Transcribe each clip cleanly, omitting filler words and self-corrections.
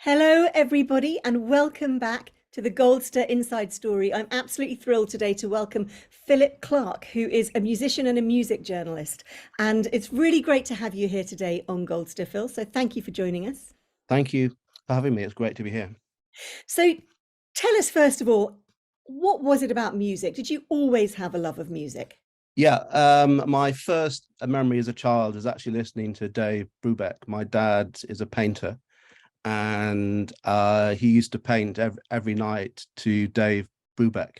Hello, everybody, and welcome back to the Goldster Inside Story. I'm absolutely thrilled today to welcome Philip Clark, who is a musician and a music journalist. And it's really great to have you here today on Goldster, Phil. So thank you for joining us. Thank you for having me. It's great to be here. So tell us, first of all, what was it about music? Did you always have a love of music? Yeah, my first memory as a child is actually listening to Dave Brubeck. My dad is a painter, and he used to paint every night to Dave Brubeck.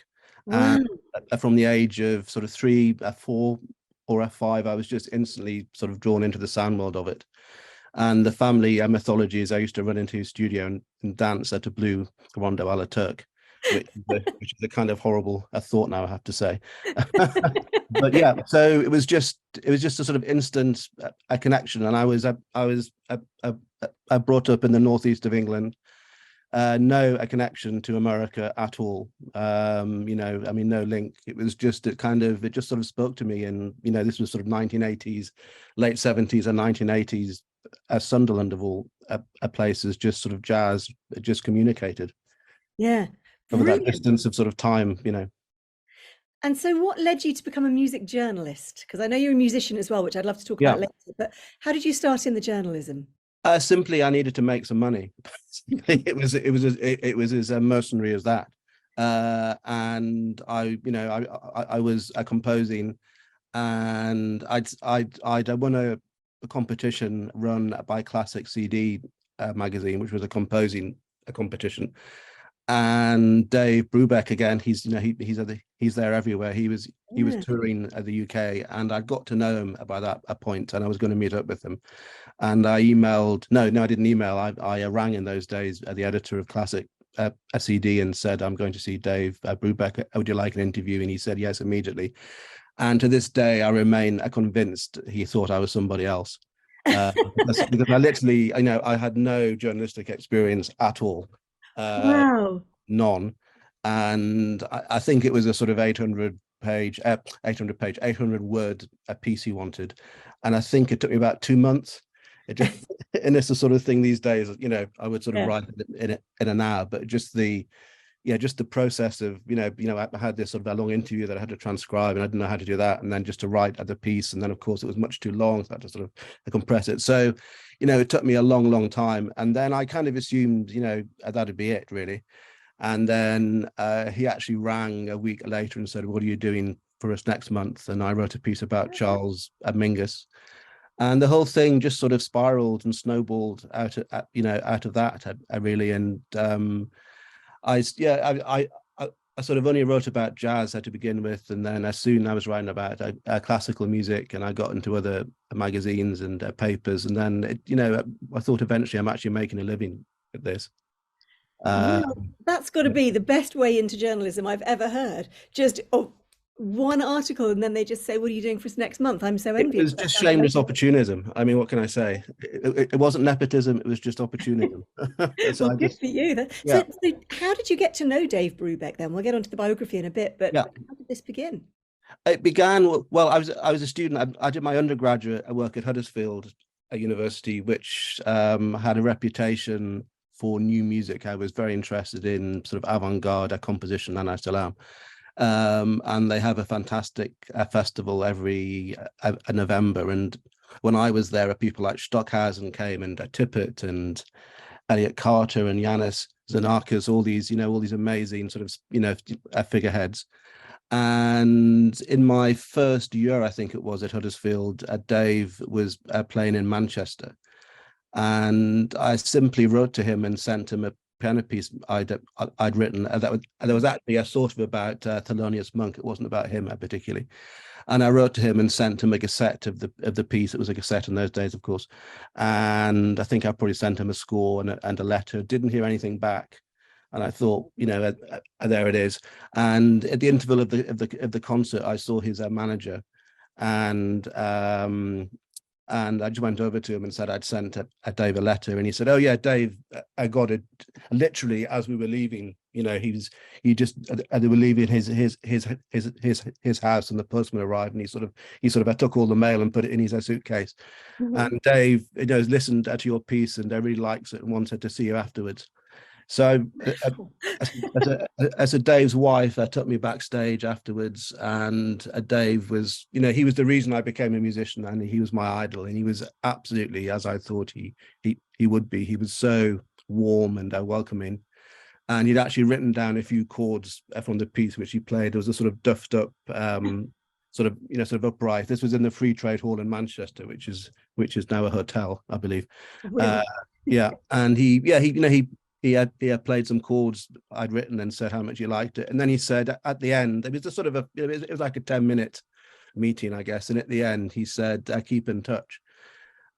And Wow. from the age of sort of three, four, or five, I was just instantly sort of drawn into the sound world of it. And the family mythology is I used to run into his studio and dance at a blue Rondo a la Turk, which is a kind of horrible thought now, I have to say. But yeah, so it was just a sort of instant a connection, and I brought up in the northeast of England, no a connection to America at all. I mean, no link. It was just it just sort of spoke to me, and this was sort of 1980s, late 70s and 1980s. Sunderland of all places, just sort of jazz, just communicated Yeah, over that brilliant. distance of sort of time. And so what led you to become a music journalist? Because I know you're a musician as well, which I'd love to talk Yeah. about later, but how did you start in the journalism? Simply, I needed to make some money. It was as mercenary as that. And I was composing, and I'd won a competition run by Classic CD magazine, which was a competition. And Dave Brubeck again, he's there everywhere. He was Yeah. touring the UK, and I got to know him by that a point, and I was going to meet up with him. And I emailed, no, I didn't email. I rang in those days the editor of Classic SED and said, I'm going to see Dave Brubeck. Would you like an interview? And he said yes immediately. And to this day, I remain convinced he thought I was somebody else. Because I literally, I had no journalistic experience at all, Wow. none. And I think it was a sort of 800 word a piece he wanted. And I think it took me about 2 months. It just, and it's the sort of thing these days, I would sort of Yeah. write it in an hour, but just the process of, I had this sort of a long interview that I had to transcribe, and I didn't know how to do that. And then just to write the piece. And then, of course, it was much too long. So I had to sort of compress it. So, it took me a long, long time. And then I kind of assumed, that'd be it, really. And then he actually rang a week later and said, what are you doing for us next month? And I wrote a piece about Charles Mingus. And the whole thing just sort of spiraled and snowballed out of that. I really, and yeah, I sort of only wrote about jazz to begin with, and then as soon I was writing about classical music, and I got into other magazines and papers, and then I thought eventually I'm actually making a living at this. Uh, Well, that's got to be the best way into journalism I've ever heard. Just one article, and then they just say, "What are you doing for us next month?" I'm so it envious. was That just sounds shameless amazing. opportunism. I mean, what can I say? It wasn't nepotism. It was just opportunism. So Well, I good just, for you. yeah, So, how did you get to know Dave Brubeck then? We'll get onto the biography in a bit, but yeah. how did this begin? It began well. I was a student. I did my undergraduate work at Huddersfield University, which had a reputation for new music. I was very interested in sort of avant-garde composition, and I still am. And they have a fantastic festival every November. And when I was there, people like Stockhausen came, and Tippett and Elliot Carter and Yanis Xenakis, all these amazing sort of figureheads. And in my first year, I think it was at Huddersfield, Dave was playing in Manchester. And I simply wrote to him and sent him a piano piece I'd written. There was actually a sort of about Thelonious Monk. It wasn't about him particularly. And I wrote to him and sent him a cassette of the piece. It was a cassette in those days, of course. And I think I probably sent him a score and a letter. Didn't hear anything back. And I thought, there it is. And at the interval of the concert, I saw his manager, and I just went over to him and said I'd sent a Dave a letter, and he said, "Oh yeah, Dave, I got it literally as we were leaving they were leaving his house, and the postman arrived, and he took all the mail and put it in his suitcase. And Dave, listened to your piece, and really likes it and wanted to see you afterwards. So as a Dave's wife, took me backstage afterwards, and Dave was, he was the reason I became a musician, and he was my idol, and he was absolutely as I thought he would be. He was so warm and welcoming, and he'd actually written down a few chords from the piece which he played. There was a sort of duffed up sort of upright. This was in the Free Trade Hall in Manchester, which is now a hotel, I believe. Yeah, and he had played some chords I'd written and said how much he liked it. And then he said at the end, it was a sort of it was like a 10-minute meeting, I guess. And at the end, he said, keep in touch.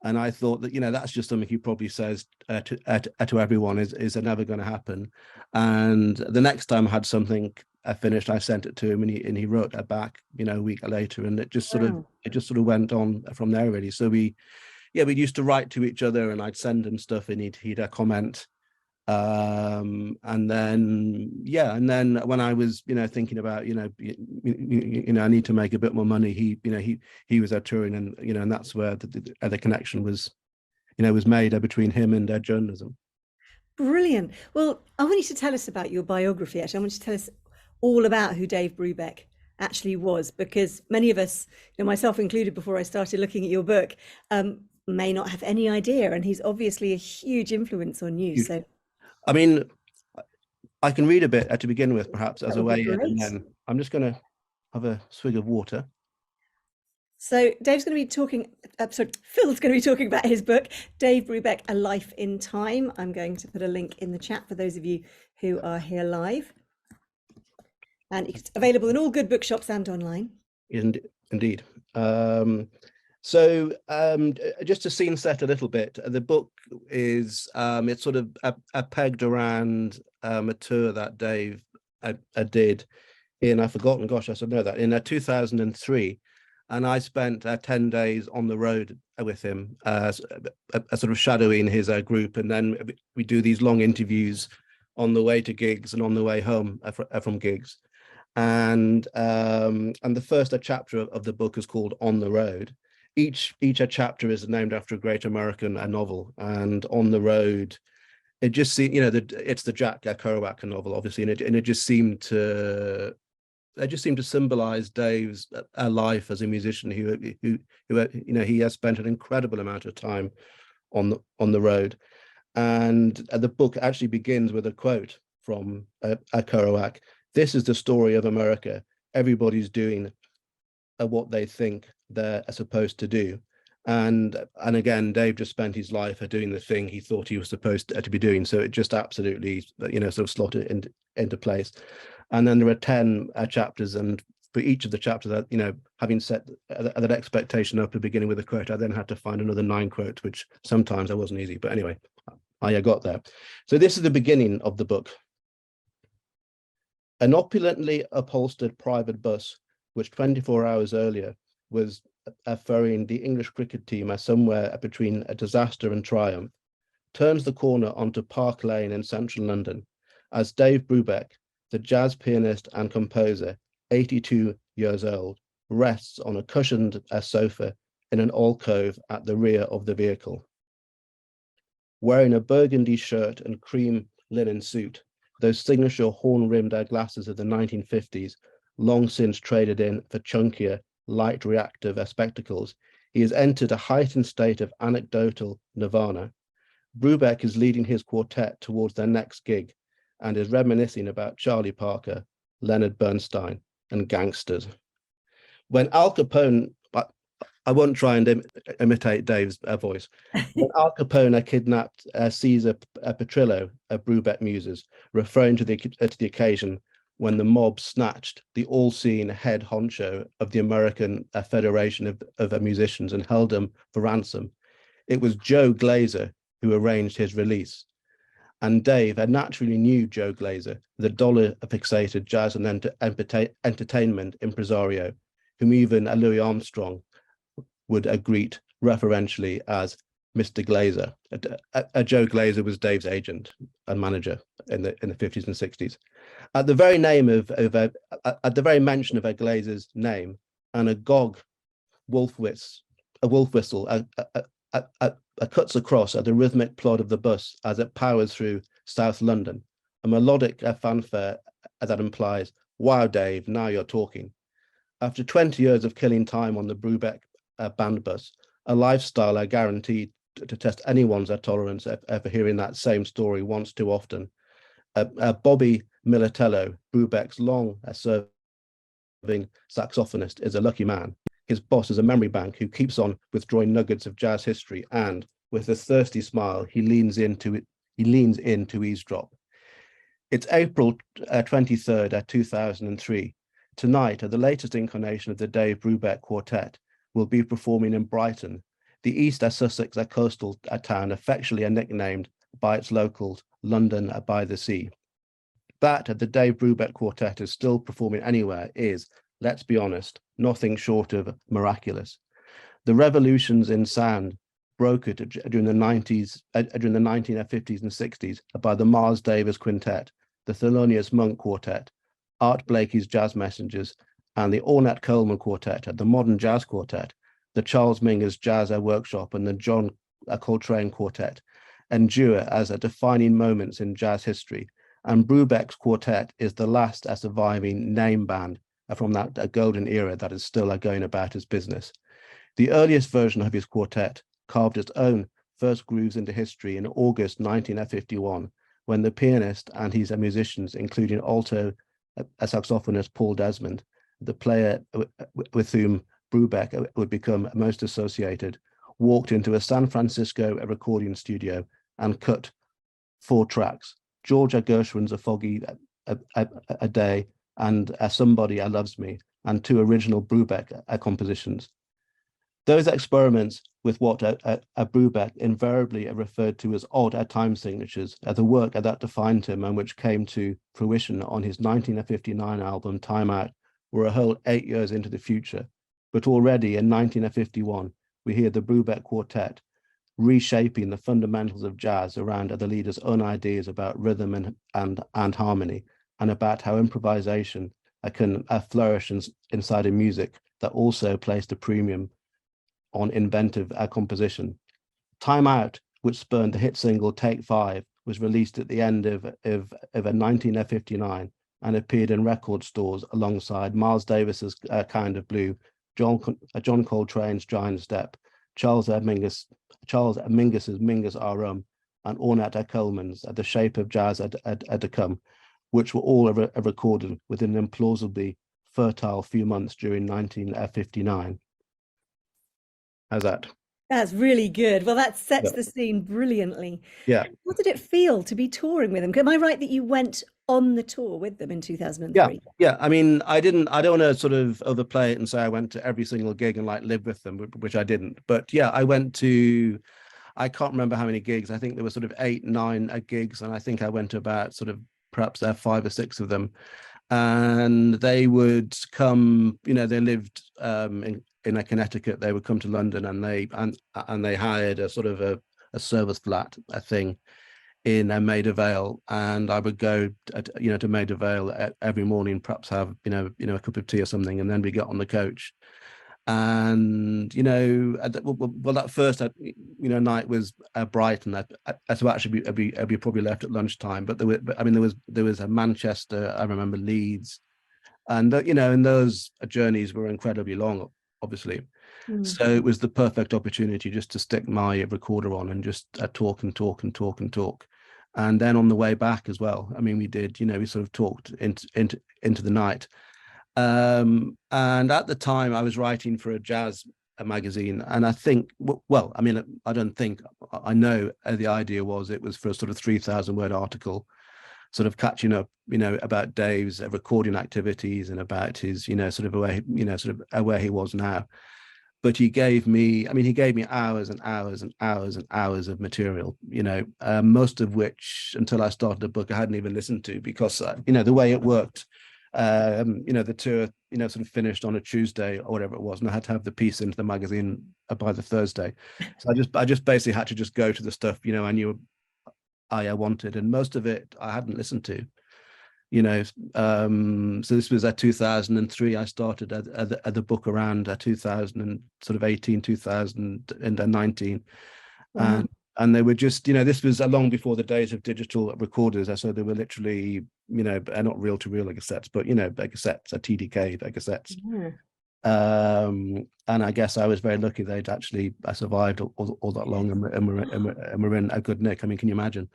And I thought that, that's just something he probably says to everyone is never going to happen. And the next time I had something finished, I sent it to him, and he wrote it back, a week later. And it just sort of went on from there, really. So we used to write to each other, and I'd send him stuff, and he'd comment. And then when I was thinking about I need to make a bit more money, he was out touring, and and that's where the connection was made between him and journalism. Brilliant. Well, I want you to tell us about your biography. Actually, I want you to tell us all about who Dave Brubeck actually was, because many of us, myself included, before I started looking at your book, may not have any idea, and he's obviously a huge influence on you. So I mean, I can read a bit to begin with, perhaps, as a way in, and then I'm just going to have a swig of water. So Phil's going to be talking about his book, Dave Brubeck, A Life in Time. I'm going to put a link in the chat for those of you who are here live. And it's available in all good bookshops and online. Indeed. So just to scene set a little bit, the book is it's sort of pegged around a tour that Dave did in, I've forgotten, gosh, I should know that, in 2003. And I spent 10 days on the road with him, sort of shadowing his group. And then we do these long interviews on the way to gigs and on the way home from gigs. And the first chapter of the book is called On the Road. Each chapter is named after a great American novel, and On the Road, it just seemed, it's the Jack Kerouac novel, obviously, and it just seemed to symbolize Dave's life as a musician who he has spent an incredible amount of time on the road. And the book actually begins with a quote from Kerouac. "This is the story of America. Everybody's doing what they think they're supposed to do." And again, Dave just spent his life doing the thing he thought he was supposed to be doing. So it just absolutely, sort of slotted into place. And then there are 10 chapters, and for each of the chapters, that having set that expectation up, beginning with a quote, I then had to find another 9 quotes, which sometimes I wasn't easy. But anyway, I got there. So this is the beginning of the book. An opulently upholstered private bus, which 24 hours earlier was ferrying the English cricket team somewhere between a disaster and triumph, turns the corner onto Park Lane in central London as Dave Brubeck, the jazz pianist and composer, 82 years old, rests on a cushioned sofa in an alcove at the rear of the vehicle. Wearing a burgundy shirt and cream linen suit, those signature horn-rimmed glasses of the 1950s, long since traded in for chunkier, light reactive spectacles, he has entered a heightened state of anecdotal nirvana. Brubeck is leading his quartet towards their next gig and is reminiscing about Charlie Parker, Leonard Bernstein, and gangsters. When Al Capone, I won't try and imitate Dave's voice. When Al Capone kidnapped Caesar Petrillo, Brubeck muses, referring to the occasion when the mob snatched the all-seeing head honcho of the American Federation of Musicians and held him for ransom. It was Joe Glazer who arranged his release. And Dave naturally knew Joe Glazer, the dollar-fixated jazz and entertainment impresario, whom even Louis Armstrong would greet referentially as Mr. Glazer. Joe Glazer was Dave's agent and manager in the 50s and 60s. At the very name at the very mention of a Glazer's name, and a gog wolf whistle cuts across at the rhythmic plod of the bus as it powers through South London, a melodic fanfare that implies, "Wow, Dave, now you're talking." After 20 years of killing time on the Brubeck band bus, a lifestyle I guarantee to test anyone's tolerance ever hearing that same story once too often. Bobby Militello, Brubeck's long-serving saxophonist, is a lucky man. His boss is a memory bank who keeps on withdrawing nuggets of jazz history, and with a thirsty smile, he leans in to eavesdrop. It's April 23rd, 2003. Tonight, the latest incarnation of the Dave Brubeck Quartet will be performing in Brighton, the East Sussex coastal town affectionately nicknamed by its locals London by the Sea. That the Dave Brubeck Quartet is still performing anywhere is, let's be honest, nothing short of miraculous. The revolutions in sound brokered during the 1950s and 60s by the Miles Davis Quintet, the Thelonious Monk Quartet, Art Blakey's Jazz Messengers, and the Ornette Coleman Quartet, the Modern Jazz Quartet, the Charles Mingus Jazz Workshop, and the John Coltrane Quartet endure as defining moments in jazz history. And Brubeck's quartet is the last surviving name band from that golden era that is still going about its business. The earliest version of his quartet carved its own first grooves into history in August 1951, when the pianist and his musicians, including alto saxophonist Paul Desmond, the player with whom Brubeck would become most associated, walked into a San Francisco recording studio and cut 4 tracks: George Gershwin's A Foggy a Day and Somebody Loves Me, and 2 original Brubeck compositions. Those experiments with what Brubeck invariably referred to as odd time signatures, the work that defined him and which came to fruition on his 1959 album Time Out, were a whole 8 years into the future. But already in 1951, we hear the Brubeck Quartet reshaping the fundamentals of jazz around the leader's own ideas about rhythm and harmony, and about how improvisation can flourish inside a music that also placed a premium on inventive composition. Time Out, which spurned the hit single Take 5, was released at the end of 1959 and appeared in record stores alongside Miles Davis's Kind of Blue, John Coltrane's Giant Step, Charles Mingus's Mingus R.Um., and Ornette Coleman's The Shape of Jazz to Come, which were all recorded within an implausibly fertile few months during 1959. How's that? That's really good. Well, that sets the scene brilliantly. Yeah. What did it feel to be touring with them? Am I right that you went on the tour with them in 2003? Yeah. I mean, I don't want to sort of overplay it and say I went to every single gig and live with them, which I didn't. But yeah, I went to, I can't remember how many gigs. I think there were sort of 8, 9 gigs, and I think I went to about sort of perhaps 5 or 6 of them. And they would come, they lived in Connecticut. They would come to London, and they hired a sort of a service flat, a thing, in Maida Vale, and I would go to Maida Vale every morning, perhaps have a cup of tea or something, and then we get on the coach. And that first night was Brighton. So actually we probably left at lunchtime, but there was a Manchester, I remember Leeds, and and those journeys were incredibly long, obviously. So it was the perfect opportunity just to stick my recorder on and just talk. And then on the way back as well, I mean, we did, we sort of talked into the night. And at the time I was writing for a jazz magazine, and I think, well, I mean, I know the idea was it was for a sort of 3,000 word article, sort of catching up, about Dave's recording activities and about his, sort of where he was now. But he gave me hours and hours and hours and hours of material, most of which, until I started the book, I hadn't even listened to, because, the way it worked The tour, sort of finished on a Tuesday or whatever it was, and I had to have the piece into the magazine by the Thursday. So I just basically had to just go to the stuff, I knew I wanted, and most of it I hadn't listened to. So this was at 2003. I started at the book around 2000 and sort of 18, 2019, Wow. and they were just, this was long before the days of digital recorders. So they were literally, not reel to reel cassettes, but cassettes, a TDK cassettes. Yeah. And I guess I was very lucky I survived all that long, and we're in a good nick. I mean, can you imagine?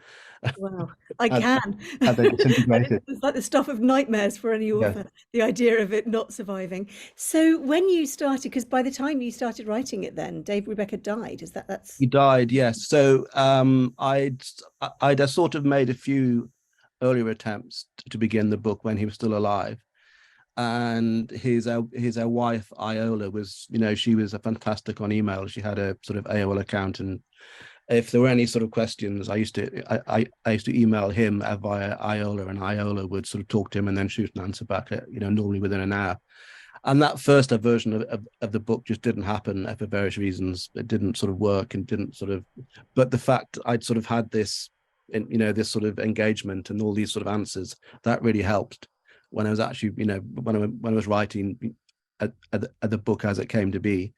Wow, I Have, can. have they disintegrated? It's like the stuff of nightmares for any Yeah. author, the idea of it not surviving. So when you started, because by the time you started writing it, then Dave Brubeck had died. Is that's He died, yes. So I'd sort of made a few earlier attempts to begin the book when he was still alive, and his wife Iola was, she was a fantastic on email. She had a sort of AOL account, and if there were any sort of questions, I used to email him via Iola, and Iola would sort of talk to him and then shoot an answer back at, normally within an hour. And that first version of the book just didn't happen for various reasons. It didn't sort of work and didn't sort of, but the fact I'd sort of had this, this sort of engagement and all these sort of answers, that really helped when I was actually, when I was writing the book as it came to be.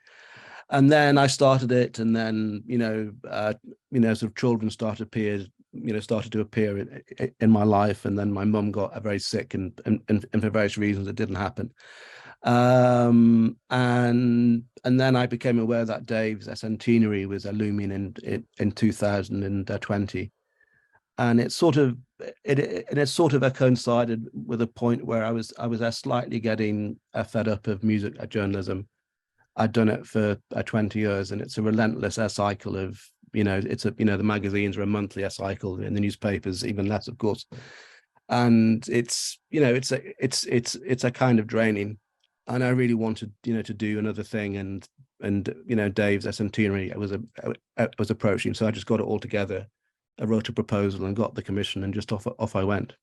And then I started it, and then, sort of children started to appear in my life. And then my mum got very sick, and for various reasons it didn't happen. And then I became aware that Dave's centenary was looming in 2020, and it sort of coincided with a point where I was slightly getting fed up of music journalism. I'd done it for 20 years, and it's a relentless cycle of, the magazines are a monthly cycle, in the newspapers even less, of course, and it's a kind of draining. And I really wanted, to do another thing, and Dave's centenary was approaching, so I just got it all together. I wrote a proposal and got the commission, and just off I went.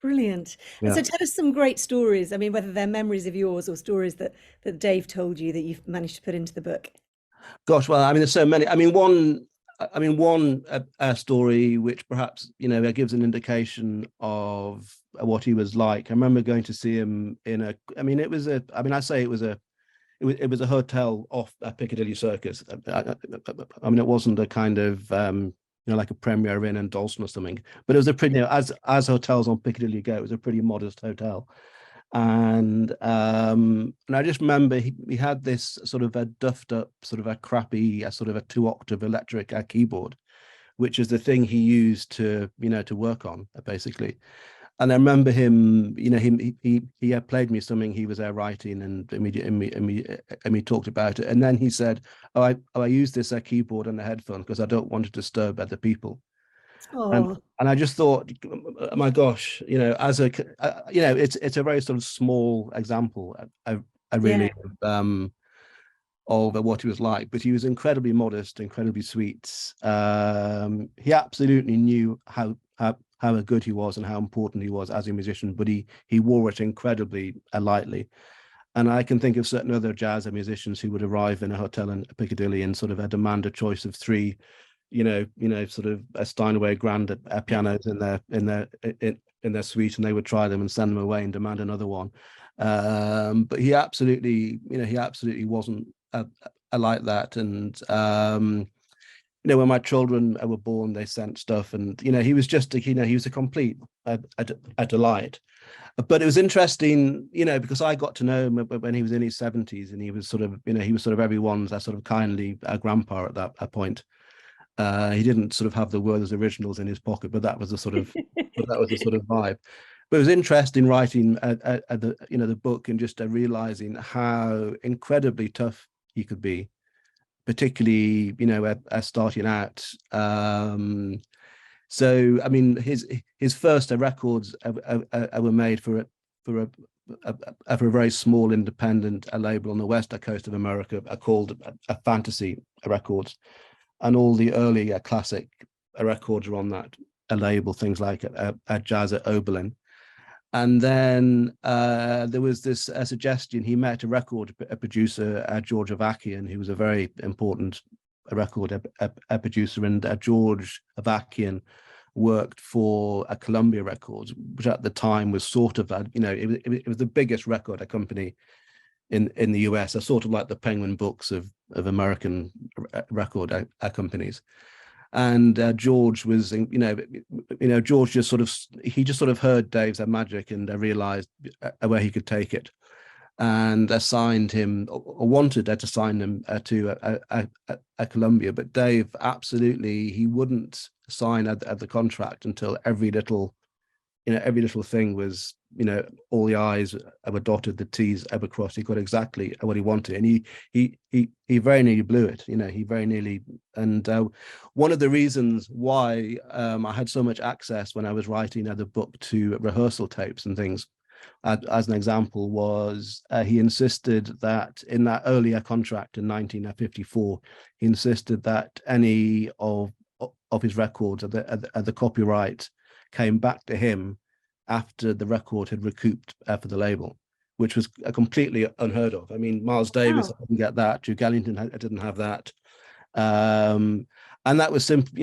brilliant. And Yeah. so tell us some great stories. I mean, whether they're memories of yours or stories that Dave told you that you've managed to put into the book. Gosh, well, I mean, there's so many. One story which perhaps gives an indication of what he was like. I remember going to see him in a. I mean, it was a. I mean, I say it was a. It was a hotel off Piccadilly Circus. I mean, it wasn't a kind of like a Premier Inn in Dalston or something, but it was a pretty, as hotels on Piccadilly go, it was a pretty modest hotel. And I just remember he had this sort of a duffed up, sort of a crappy, sort of a 2-octave electric keyboard, which is the thing he used to work on, basically. And I remember him, he had played me something he was there writing, and we talked about it. And then he said, "Oh, I use this keyboard and the headphone because I don't want to disturb other people." And Oh, I just thought, oh my gosh, it's a very sort of small example. I yeah. really of what he was like, but he was incredibly modest, incredibly sweet. He absolutely knew how good he was and how important he was as a musician, but he wore it incredibly lightly. And I can think of certain other jazz musicians who would arrive in a hotel in Piccadilly and sort of demand a choice of three, sort of a Steinway grand pianos in their suite, and they would try them and send them away and demand another one. But he absolutely wasn't like that. And when my children were born, they sent stuff, and he was just he was a complete a delight. But it was interesting, because I got to know him when he was in his 70s, and he was sort of everyone's sort of kindly grandpa at that point. He didn't sort of have the Werther's originals in his pocket, but that was the sort of vibe. But it was interesting writing the book, and just realizing how incredibly tough he could be, particularly starting out. So I mean, his first records were made for a very small independent label on the west coast of America, called a Fantasy Records, and all the early classic records are on that label. Things like Jazz at Oberlin. And then there was this suggestion. He met a producer, George Avakian, who was a very important record producer, and George Avakian worked for a Columbia Records, which at the time was sort of, it was the biggest record company in the US, are sort of like the Penguin Books of American record companies. And George was, George just sort of heard Dave's magic and realized where he could take it, and assigned him, or wanted to sign him to a Columbia. But Dave absolutely, he wouldn't sign the contract until every little thing was, all the I's were dotted, the T's were crossed. He got exactly what he wanted, and he very nearly blew it. He very nearly. And one of the reasons why I had so much access when I was writing the book to rehearsal tapes and things, as an example, was he insisted that in that earlier contract in 1954, he insisted that any of his records at the copyright came back to him after the record had recouped for the label, which was completely unheard of. I mean, Miles Davis didn't get that. Duke Ellington didn't have that. And that was simple,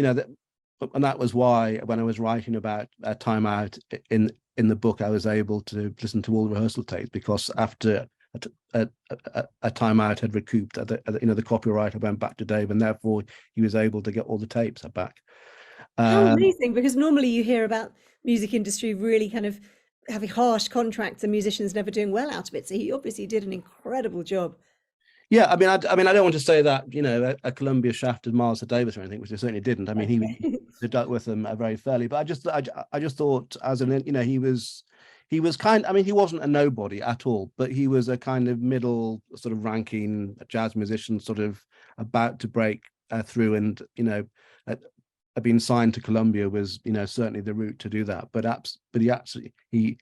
and that was why when I was writing about Time Out in the book, I was able to listen to all the rehearsal tapes, because after a Time Out had recouped, the copyright went back to Dave, and therefore he was able to get all the tapes back. How amazing, because normally you hear about music industry really kind of having harsh contracts and musicians never doing well out of it. So he obviously did an incredible job. Yeah, I mean, I don't want to say that a Columbia shafted Miles Davis or anything, which they certainly didn't. I mean, he dealt with them very fairly. But I just thought, as an he was kind. I mean, he wasn't a nobody at all, but he was a kind of middle sort of ranking jazz musician, sort of about to break through, and being signed to Columbia was, certainly the route to do that. But he absolutely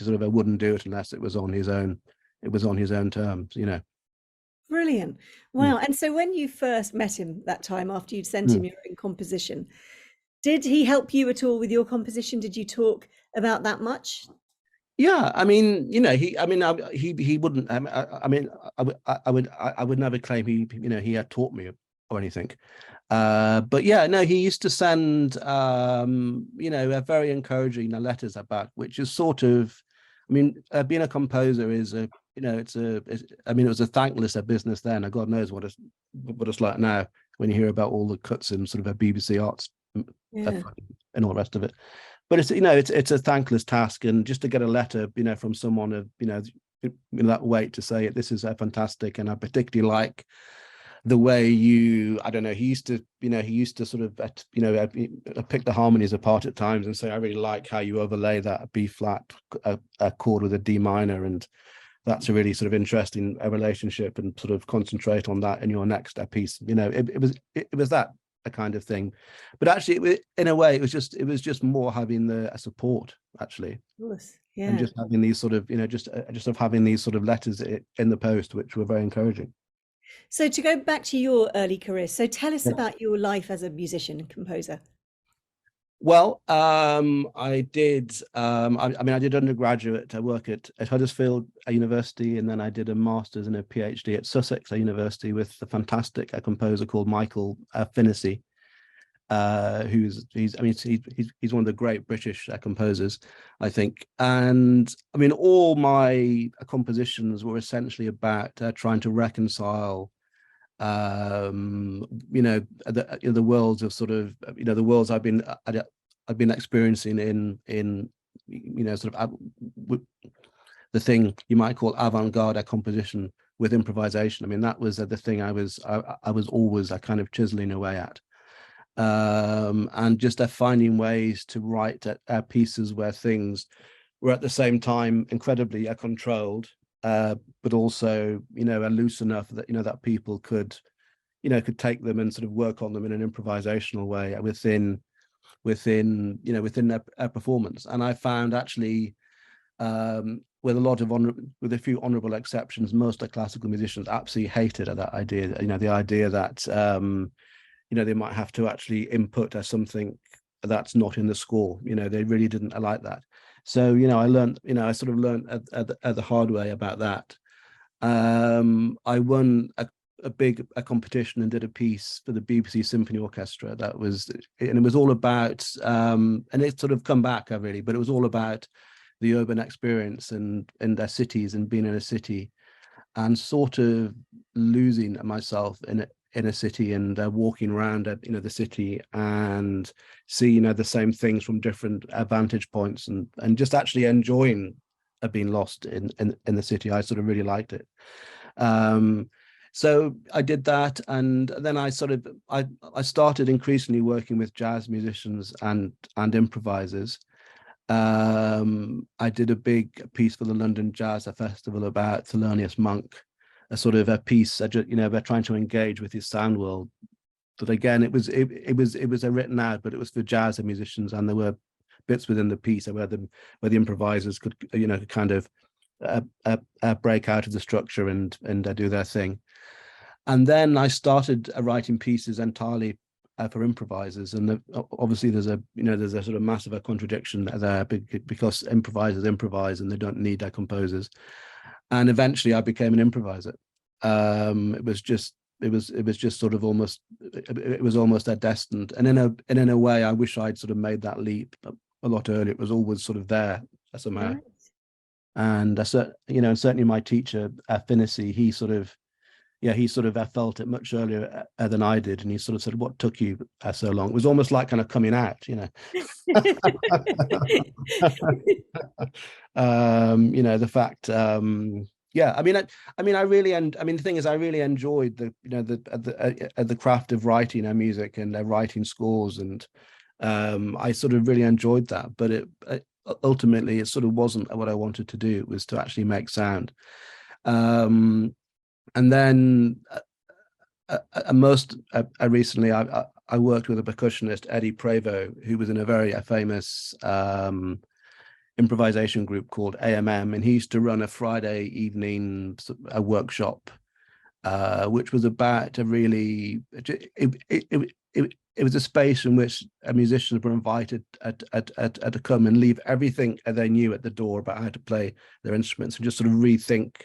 sort of wouldn't do it unless it was on his own. It was on his own terms, Brilliant. Wow. And so when you first met him that time, after you'd sent him your own composition, did he help you at all with your composition? Did you talk about that much? Yeah, I mean, he wouldn't. I would never claim he had taught me or anything. But yeah, no, he used to send a very encouraging letters about, which is sort of, being a composer is a, it was a thankless business then, and God knows what it's like now when you hear about all the cuts in sort of a BBC Arts and all the rest of it. But it's a thankless task, and just to get a letter, from someone of that weight to say this is fantastic, and I particularly like the way I don't know, he used to sort of pick the harmonies apart at times and say, I really like how you overlay that B flat chord with a D minor, and that's a really sort of interesting relationship, and sort of concentrate on that in your next piece. It was that a kind of thing. But actually, in a way, it was just more having the support, actually. Yes, yeah. And just having these sort of, just of having these sort of letters in the post, which were very encouraging. So to go back to your early career, so tell us about your life as a musician and composer. Well, I did. I did undergraduate work at Huddersfield University, and then I did a master's and a PhD at Sussex University with a fantastic composer called Michael Finnessy, he's one of the great British composers, I think. And I mean, all my compositions were essentially about trying to reconcile the worlds of sort of the worlds I've been experiencing in sort of the thing you might call avant-garde composition with improvisation. I mean, that was the thing I was always kind of chiseling away at, and just finding ways to write pieces where things were at the same time incredibly controlled, but also loose enough that that people could take them and sort of work on them in an improvisational way within their performance. And I found actually, with a few honorable exceptions, most of the classical musicians absolutely hated that idea. The idea that they might have to actually input something that's not in the score. They really didn't like that. So, I learned, I sort of learned at the hard way about that. I won a competition and did a piece for the BBC Symphony Orchestra. And it was all about, and it's sort of come back, really, but it was all about the urban experience and in their cities and being in a city and sort of losing myself in a city and walking around at the city and see the same things from different vantage points and just actually enjoying being lost in the city. I sort of really liked it. So I did that, and then I started increasingly working with jazz musicians and improvisers. I did a big piece for the London Jazz Festival about Thelonious Monk, a sort of a piece, they're trying to engage with his sound world. But again, it was a written out, but it was for jazz and musicians, and there were bits within the piece where the improvisers could, kind of break out of the structure and do their thing. And then I started writing pieces entirely for improvisers, and obviously there's a sort of massive contradiction there because improvisers improvise and they don't need their composers. And eventually I became an improviser. It was just sort of almost a destined, and in a way I wish I'd sort of made that leap a lot earlier. It was always sort of there somehow. Right. And and certainly my teacher Finnessy, he sort of felt it much earlier than I did, and he sort of said, "What took you so long?" It was almost like kind of coming out, the fact. I really, and the thing is, I really enjoyed the craft of writing music and writing scores, and I sort of really enjoyed that. But it ultimately it sort of wasn't what I wanted to do. It was to actually make sound. And then most recently, I worked with a percussionist, Eddie Prevost, who was in a very famous improvisation group called AMM, and he used to run a Friday evening a workshop, which was about a really it was a space in which musicians were invited to come and leave everything they knew at the door about how to play their instruments and just sort of rethink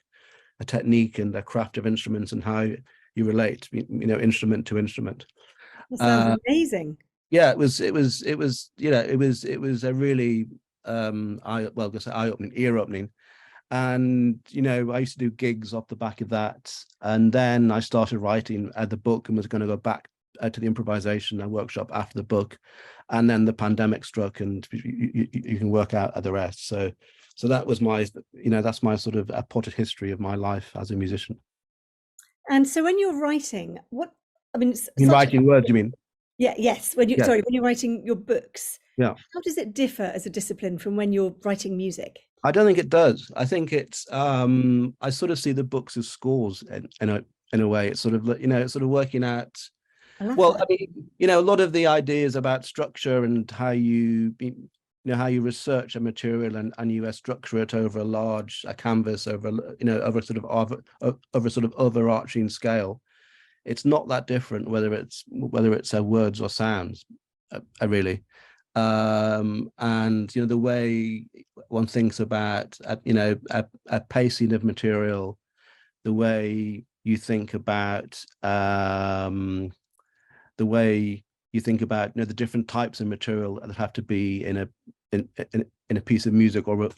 a technique and the craft of instruments and how you relate, instrument to instrument. That sounds amazing. Yeah, it was a really eye-opening, ear-opening. And I used to do gigs off the back of that, and then I started writing the book and was going to go back to the improvisation workshop after the book, and then the pandemic struck, and you can work out the rest. So that was that's my sort of potted history of my life as a musician. And so when you're writing, Writing words, you mean? Yeah, yes. When you're writing your books, yeah. How does it differ as a discipline from when you're writing music? I don't think it does. I think it's I sort of see the books as scores in a way. It's sort of it's sort of working out. Well, a lot of the ideas about structure and how you research a material and you structure it over a large canvas, over over sort of overarching scale. It's not that different whether it's words or sounds, really. And the way one thinks about a pacing of material, the way you think about the different types of material that have to be in a piece of music or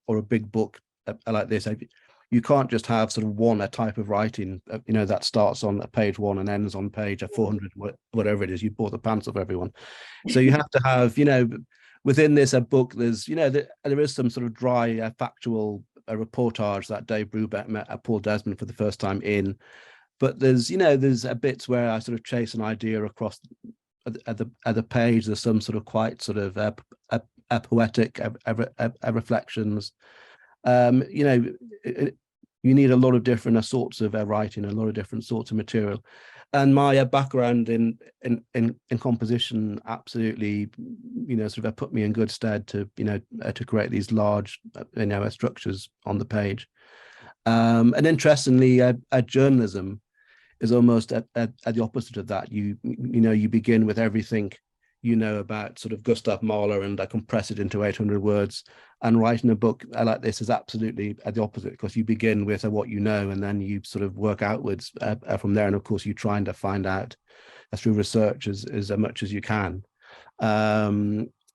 a big book like this. You can't just have sort of one type of writing that starts on page 1 and ends on page 400, whatever it is. You bought the pants off everyone. So you have to have within this a book, there's there is some sort of dry factual reportage that Dave Brubeck met Paul Desmond for the first time in. But there's a bits where I sort of chase an idea across at the page. There's some sort of quite sort of a poetic reflections. You need a lot of different sorts of writing, a lot of different sorts of material, and my background in composition absolutely sort of put me in good stead to to create these large structures on the page. And interestingly, journalism is almost at the opposite of that. You begin with everything you know about sort of Gustav Mahler, and I compress it into 800 words. And writing a book like this is absolutely the opposite, because you begin with what you know, and then you sort of work outwards from there. And of course, you're trying to find out through research as much as you can.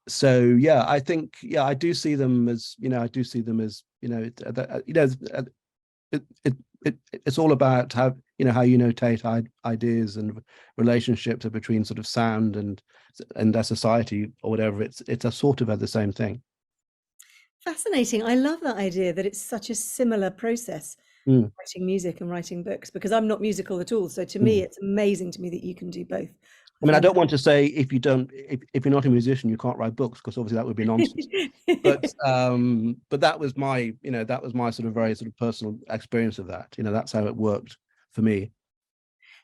So yeah, I think, yeah, I do see them as, I do see them as, it's all about how you notate ideas and relationships between sort of sound and a society or whatever. It's a sort of the same thing. Fascinating. I love that idea that it's such a similar process, Mm. writing music and writing books, because I'm not musical at all. So to me, Mm. it's amazing to me that you can do both. I mean, I don't want to say if you're not a musician, you can't write books, because obviously that would be nonsense. But that was my, that was my sort of very sort of personal experience of that. That's how it worked for me.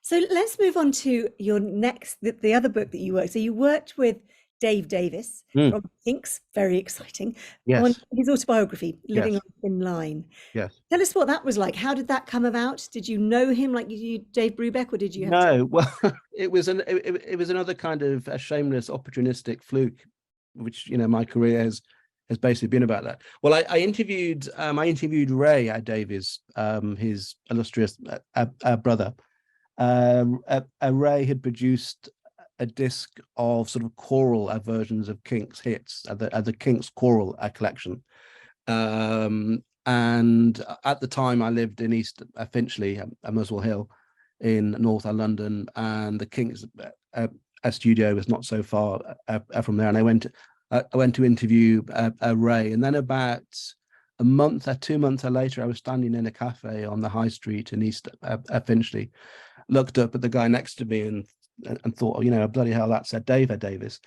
So let's move on to your next, the other book that you worked. So you worked with Dave Davis from Kinks, very exciting, on Yes. his autobiography, Living Yes. on a Thin Line. Yes. Tell us what that was like. How did that come about? Did you know him like you Dave Brubeck, or did you have to? No, well, it was another kind of a shameless, opportunistic fluke, which my career has basically been about that. Well, I interviewed Ray Davies, his illustrious brother. Ray had produced a disc of sort of choral versions of Kinks hits, the Kinks choral collection. And at the time, I lived in East Finchley, Muswell Hill, in North London, and the Kinks studio was not so far from there. And I went to interview Ray, and then about a month or 2 months later, I was standing in a cafe on the high street in East Finchley, looked up at the guy next to me and thought, bloody hell, that said David Davis.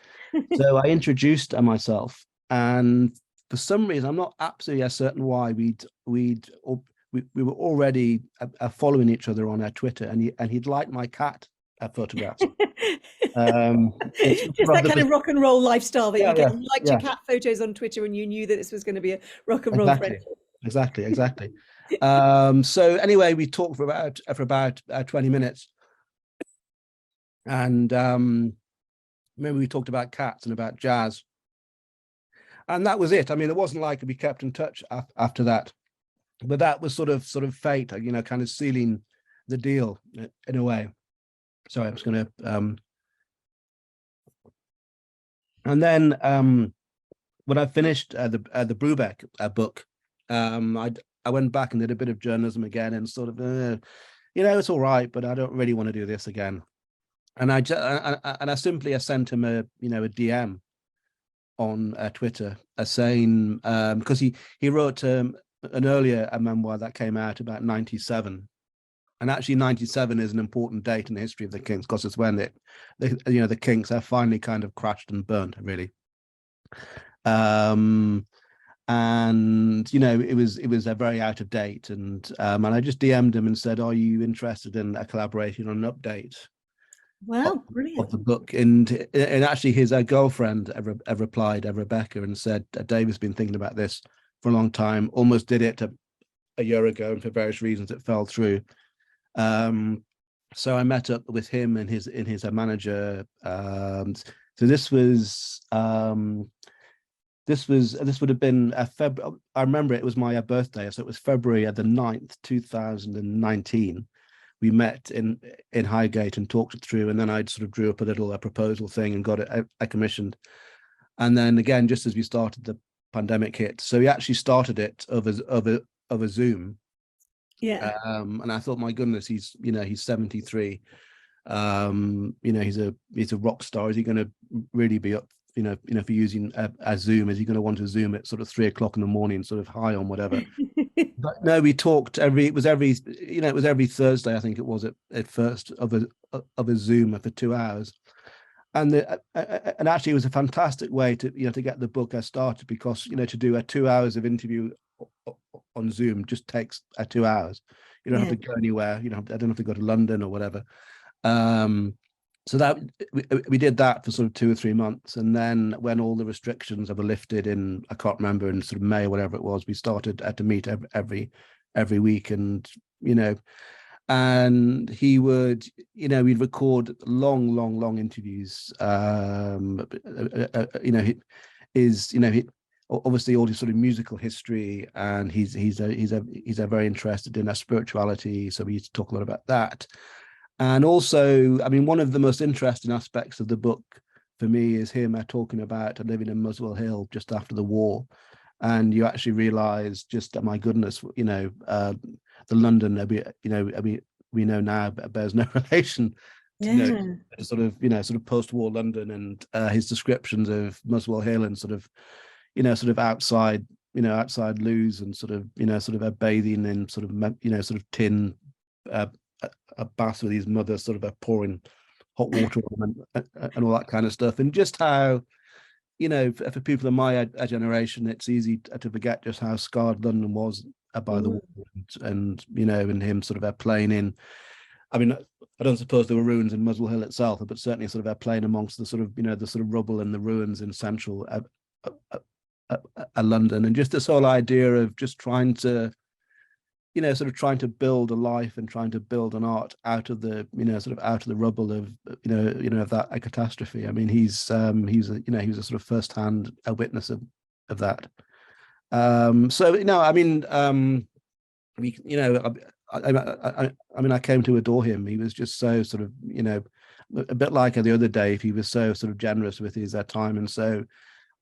So I introduced myself, and for some reason, I'm not absolutely certain why, we were already following each other on our Twitter, and he'd liked my cat photographs. Just that kind of rock and roll lifestyle that you get. You liked your cat photos on Twitter, and you knew that this was going to be a rock and roll friendship. Exactly. So anyway, we talked for about 20 minutes, and maybe we talked about cats and about jazz, and that was it. I mean, it wasn't like we kept in touch after that, but that was sort of fate, kind of sealing the deal in a way. Sorry, I'm just going to and then when I finished the Brubeck book, I went back and did a bit of journalism again, and sort of it's all right, but I don't really want to do this again. And I simply sent him a DM on Twitter, saying, because he wrote an earlier memoir that came out about 97, and actually 97 is an important date in the history of the Kinks, because it's when the Kinks have finally kind of crashed and burned, really. And it was a very out of date, and I just DM'd him and said, are you interested in collaborating on an update? Wow, brilliant. Of the book? And actually his girlfriend replied, Rebecca, and said, Dave has been thinking about this for a long time, almost did it a year ago, and for various reasons it fell through. So I met up with him and his manager. So this would have been February. I remember it was my birthday, so it was February the 9th, 2019. We met in Highgate and talked it through, and then I sort of drew up a little proposal thing and got it commissioned. And then again, just as we started, the pandemic hit. So we actually started it over Zoom. Yeah. And I thought, my goodness, he's 73. He's a rock star. Is he going to really be up, for using a Zoom? Is he going to want to Zoom at sort of 3 o'clock in the morning, sort of high on whatever? But no, we talked every Thursday, I think it was at first, of a Zoom for 2 hours. And actually it was a fantastic way to get the book started, because to do 2 hours of interview on Zoom just takes 2 hours. You don't have to go anywhere. I don't have to go to London or whatever. So that we did that for sort of 2 or 3 months, and then when all the restrictions were lifted in, I can't remember, in sort of May or whatever it was, we started to meet every week, and and he would, he'd record long interviews. He obviously all his sort of musical history, and he's a very interested in spirituality, so we used to talk a lot about that. And also, I mean, one of the most interesting aspects of the book for me is him talking about living in Muswell Hill just after the war, and you actually realize just, my goodness, the London, we know now bears no relation to, sort of post-war London, and his descriptions of Muswell Hill and sort of outside loos, and sort of bathing in sort of tin a bath with his mother, sort of pouring hot water on him, and all that kind of stuff, and just how, for people of my generation, it's easy to forget just how scarred London was by the war, and him sort of playing in. I mean, I don't suppose there were ruins in Muswell Hill itself, but certainly sort of playing amongst the sort of rubble and the ruins in central London, and just this whole idea of just trying to, trying to build a life and trying to build an art out of the, out of the rubble of, of that catastrophe. I mean, he's he was a sort of first-hand witness of that. So I mean, I mean, I came to adore him. He was just so sort of, a bit like the other day, he was so sort of generous with his time, and so,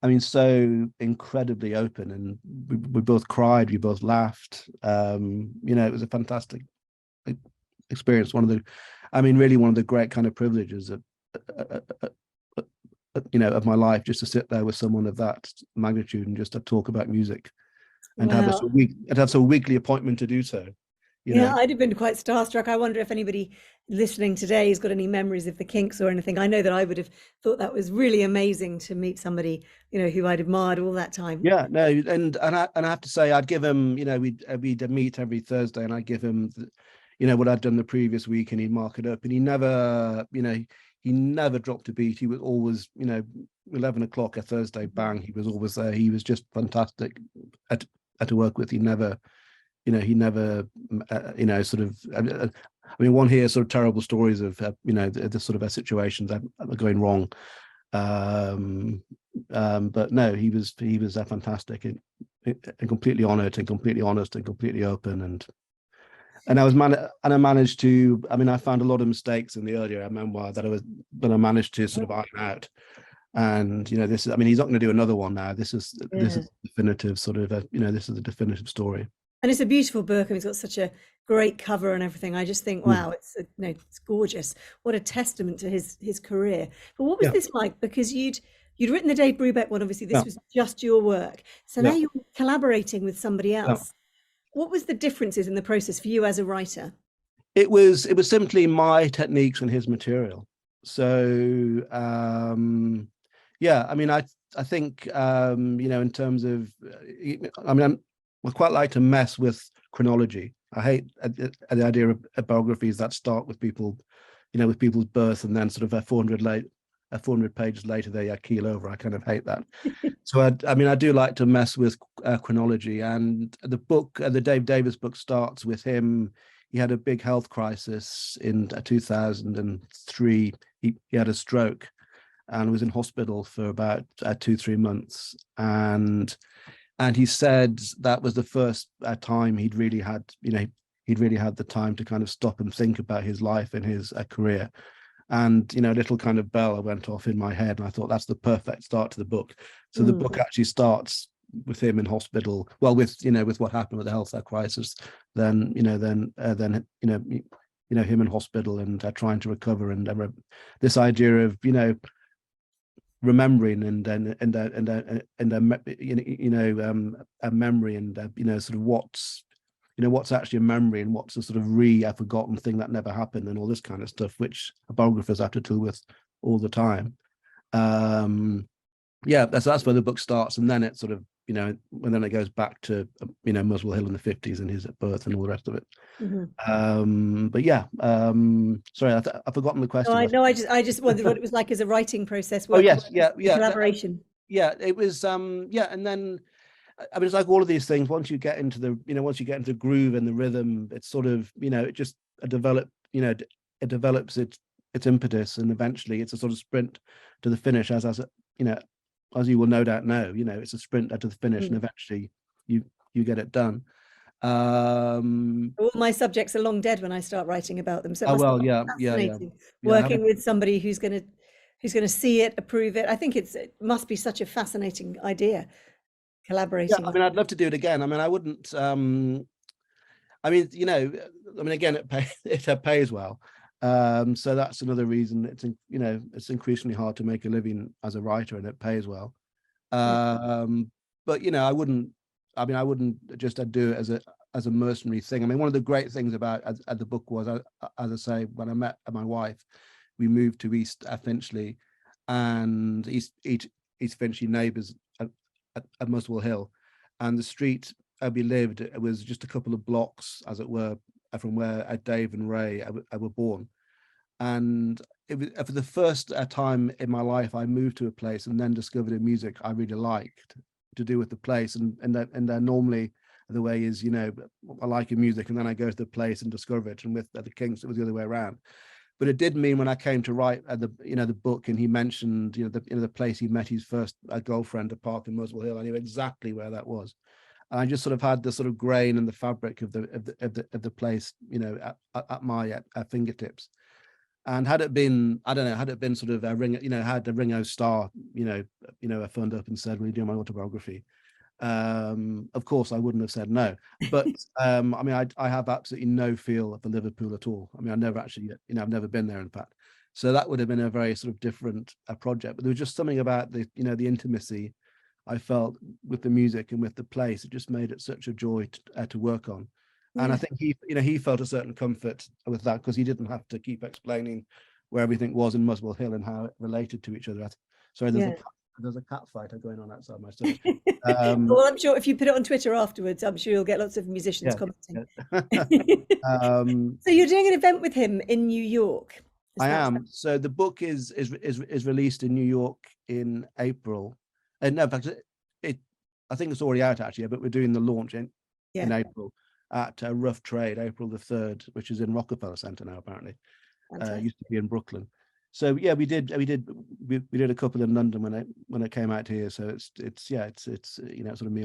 I mean, so incredibly open, and we both cried, we both laughed. It was a fantastic experience. Really one of the great kind of privileges of, of my life, just to sit there with someone of that magnitude and just to talk about music, and Wow. have a weekly appointment to do so. I'd have been quite starstruck. I wonder if anybody listening today has got any memories of the Kinks or anything. I know that I would have thought that was really amazing to meet somebody, who I'd admired all that time. Yeah, no, and I have to say, I'd give him, we'd meet every Thursday, and I'd give him, what I'd done the previous week, and he'd mark it up, and he never dropped a beat. He was always, 11 o'clock a Thursday, bang, he was always there. He was just fantastic to work with. He never sort of, I mean, one hears sort of terrible stories of, the sort of situations that are going wrong. But no, he was fantastic, and completely honored, and completely honest, and completely open. And I managed to, I mean, I found a lot of mistakes in the earlier memoir that I managed to sort of iron out. And this is, I mean, he's not going to do another one now. This is definitive sort of this is a definitive story. And it's a beautiful book, and it's got such a great cover and everything. I just think, wow, it's gorgeous. What a testament to his career. But what was this like? Because you'd written the Dave Brubeck one. Obviously, this was just your work. So now you're collaborating with somebody else. What was the differences in the process for you as a writer? It was simply my techniques and his material. So I mean, I think in terms of, I mean, I quite like to mess with chronology. I hate the idea of biographies that start with people, with people's birth, and then sort of 400 pages later they keel over. I kind of hate that. So I mean, I do like to mess with chronology. And the book, the Dave Davis book, starts with him. He had a big health crisis in 2003. He had a stroke and was in hospital for about 2-3 months. And he said that was the first time he'd really had the time to kind of stop and think about his life and his career. And a little kind of bell went off in my head, and I thought that's the perfect start to the book. So the book actually starts with him in hospital. Well, with what happened with the health crisis, then him in hospital and trying to recover, and this idea of remembering and a memory, and sort of what's actually a memory, and what's a sort of forgotten thing that never happened, and all this kind of stuff, which biographers have to deal with all the time. That's where the book starts, and then it sort of and then it goes back to Muswell Hill in the 50s and his birth and all the rest of it. Sorry, I've forgotten the question. I just wondered what it was like as a writing process. Collaboration. It was and then I mean, it's like all of these things. Once you get into the, once you get into the groove and the rhythm, it's sort of, it just it develops its impetus, and eventually it's a sort of sprint to the finish. You know, as you will no doubt know, it's a sprint to the finish, and eventually you get it done. All my subjects are long dead when I start writing about them, so it Oh must well, be yeah, fascinating yeah. working with somebody who's going to see it, approve it. I think it must be such a fascinating idea, Yeah, collaborating I with. mean, I'd love to do it again. I mean, I wouldn't. I mean, I mean, again, it pays well. So that's another reason it's increasingly hard to make a living as a writer, and it pays well. Yeah, But I wouldn't. I mean, I wouldn't just do it as a mercenary thing. I mean, one of the great things about the book was, as I say, when I met my wife, we moved to East Finchley, and East Finchley neighbours at Muswell Hill, and the street we lived, it was just a couple of blocks, as it were, from where Dave and Ray were born. And it was for the first time in my life, I moved to a place and then discovered a music I really liked to do with the place. And then normally the way is, I like a music and then I go to the place and discover it. And with the Kinks, it was the other way around. But it did mean when I came to write the book, and he mentioned the place he met his first girlfriend, a park in Muswell Hill, I knew exactly where that was. And I just sort of had the sort of grain and the fabric of the place, at my fingertips. And had it been, I don't know, had it been sort of a ring, had the Ringo Starr, phoned up and said, "Will you do my autobiography?" Of course, I wouldn't have said no. But I mean, I have absolutely no feel for Liverpool at all. I mean, I never actually, I've never been there, in fact. So that would have been a very sort of different project. But there was just something about the intimacy I felt with the music and with the place. It just made it such a joy to work on. And I yeah, think he felt a certain comfort with that, because he didn't have to keep explaining where everything was in Muswell Hill and how it related to each other. Sorry, yeah. there's a cat fighter going on outside my study. Well, I'm sure if you put it on Twitter afterwards, I'm sure you'll get lots of musicians Yeah, commenting. yeah. So you're doing an event with him in New York. Is I that am. So the book is released in New York in April. And no, in fact, I think it's already out actually, but we're doing the launch in yeah, April at Rough Trade, April the 3rd, which is in Rockefeller Center now, apparently. fantastic. Used to be in Brooklyn. So yeah, we did a couple in London when it came out here. So it's sort of me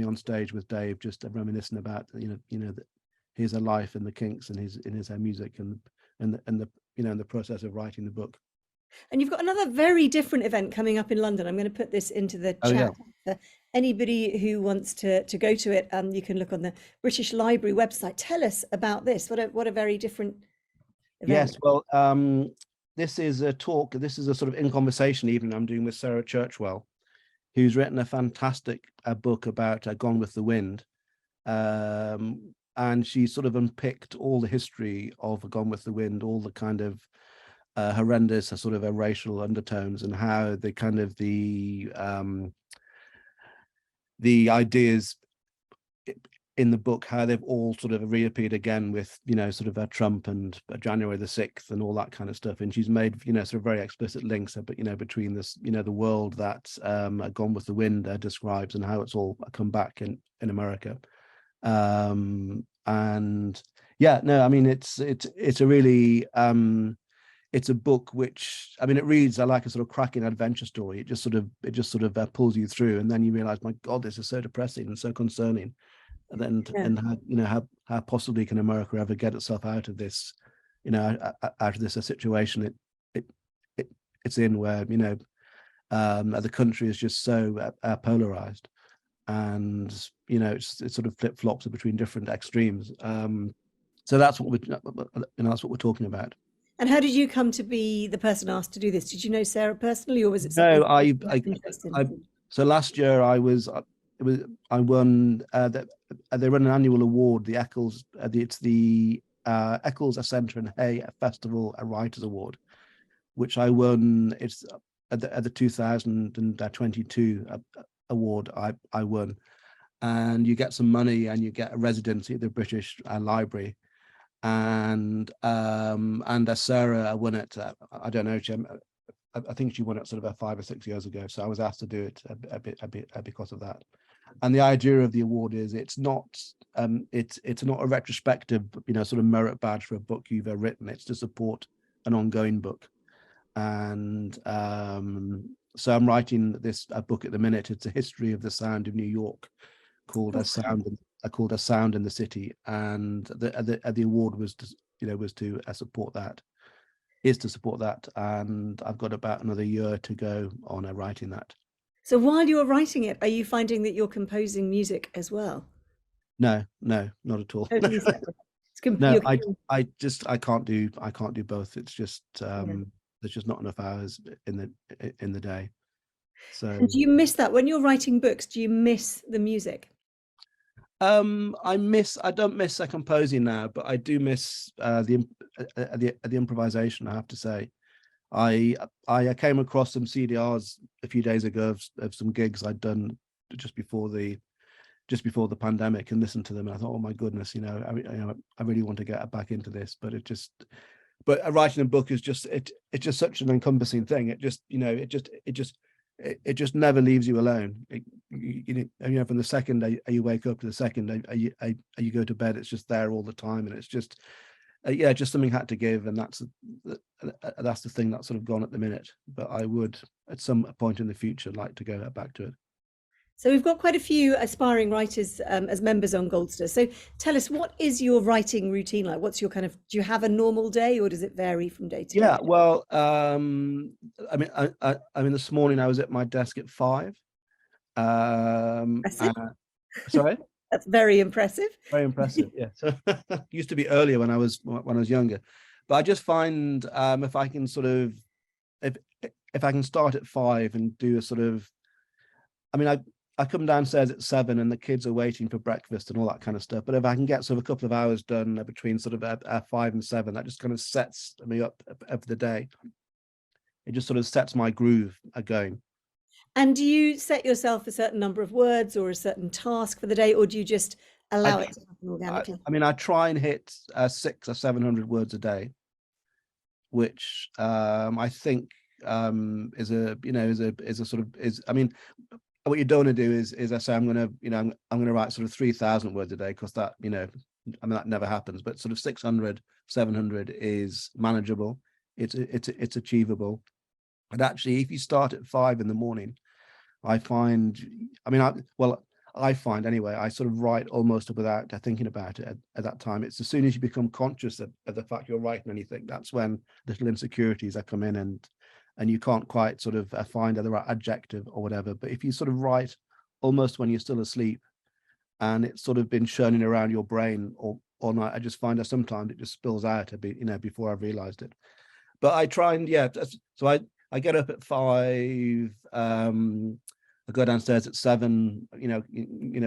on stage with Dave, just reminiscing about his life in the Kinks and his music and the process of writing the book. And you've got another very different event coming up in London. I'm going to put this into the Oh yeah. chat for anybody who wants to go to it. You can look on the British Library website. Tell us about this. What a very different event. Yes. Well, this is a talk. This is a sort of in conversation evening I'm doing with Sarah Churchwell, who's written a fantastic book about Gone with the Wind. And she sort of unpicked all the history of Gone with the Wind, all the kind of horrendous sort of racial undertones, and how the kind of the ideas in the book, how they've all sort of reappeared again with sort of Trump and January the 6th and all that kind of stuff. And she's made sort of very explicit links between this the world that Gone with the Wind describes and how it's all come back in America. And yeah, no, I mean it's a really it's a book which, I mean, it reads like a sort of cracking adventure story. It just sort of pulls you through, and then you realize, my God, this is so depressing and so concerning. And then Yeah. how possibly can America ever get itself out of this, out of this situation it's in, where the country is just so polarized, and it sort of flip flops between different extremes. So that's what we're talking about. And how did you come to be the person asked to do this? Did you know Sarah personally, or was it something No, you had an interest in? so last year I won they run an annual award, the Eccles, it's the Eccles Centre and Hay Festival Writers Award, which I won. It's at the 2022 award I won, and you get some money and you get a residency at the British Library. And Sarah won it. I don't know, Jim. I think she won it sort of 5 or 6 years ago. So I was asked to do it a bit because of that. And the idea of the award is it's not a retrospective, sort of merit badge for a book you've written. It's to support an ongoing book. And so I'm writing a book at the minute. It's a history of the sound of New York, called Oh, A Sound in the City, and the award was to support that, is to support that, and I've got about another year to go on writing that. so while you're writing it, are you finding that you're composing music as well? No, not at all. Totally separate. No, You're, I can't do both. It's just yeah. there's just not enough hours in the day. So And do you miss that when you're writing books? Do you miss the music? I don't miss composing now, but I do miss the improvisation, I have to say. I came across some CDRs a few days ago of some gigs I'd done just before the pandemic, and listened to them, and I thought, oh my goodness, I really want to get back into this, but writing a book is just it's just such an encompassing thing. It just never leaves you alone. From the second day you wake up to the second day you go to bed, it's just there all the time, and it's just just something had to give, and that's the thing that's sort of gone at the minute. But I would, at some point in the future, like to go back to it. So we've got quite a few aspiring writers as members on Goldster. So tell us, what is your writing routine like? What's your do you have a normal day, or does it vary from day to day? Yeah, well, I mean, this morning I was at my desk at 5. Impressive. Sorry? That's very impressive. Very impressive. Yeah. So used to be earlier when I was younger, but I just find if I can if I can start at 5 and do a sort of, I mean, I come downstairs at 7 and the kids are waiting for breakfast and all that kind of stuff. But if I can get sort of a couple of hours done between sort of 5 and 7, that just kind of sets me up for the day. It just sort of sets my groove going. And do you set yourself a certain number of words or a certain task for the day, or do you just allow it to happen organically? I mean, I try and hit 600 or 700 words a day, which I think is a sort of I mean, what you don't want to do is I say I'm going to write sort of 3,000 words a day, because that I mean that never happens. But sort of 600, 700 is manageable. It's achievable. And actually, if you start at 5 in the morning, I find anyway, I sort of write almost without thinking about it at that time. It's as soon as you become conscious of the fact you're writing anything, that's when little insecurities that come in, and you can't quite sort of find the right adjective or whatever. But if you sort of write almost when you're still asleep, and it's sort of been churning around your brain all night, I just find that sometimes it just spills out a bit, before I've realized it. But I try and so I get up at 5. I go downstairs at 7.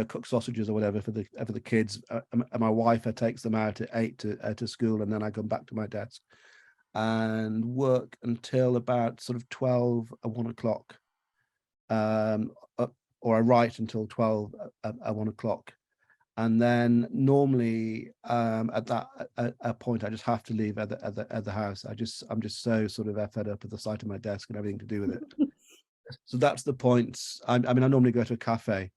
Cook sausages or whatever for the kids. And my wife takes them out at 8 to school, and then I come back to my desk and work until about sort of 12 or 1 o'clock. Or I write until 12 at 1 o'clock. And then normally at that point, I just have to leave at the house. I'm just so sort of fed up at the sight of my desk and everything to do with it. So that's the point. I mean, I normally go to a cafe,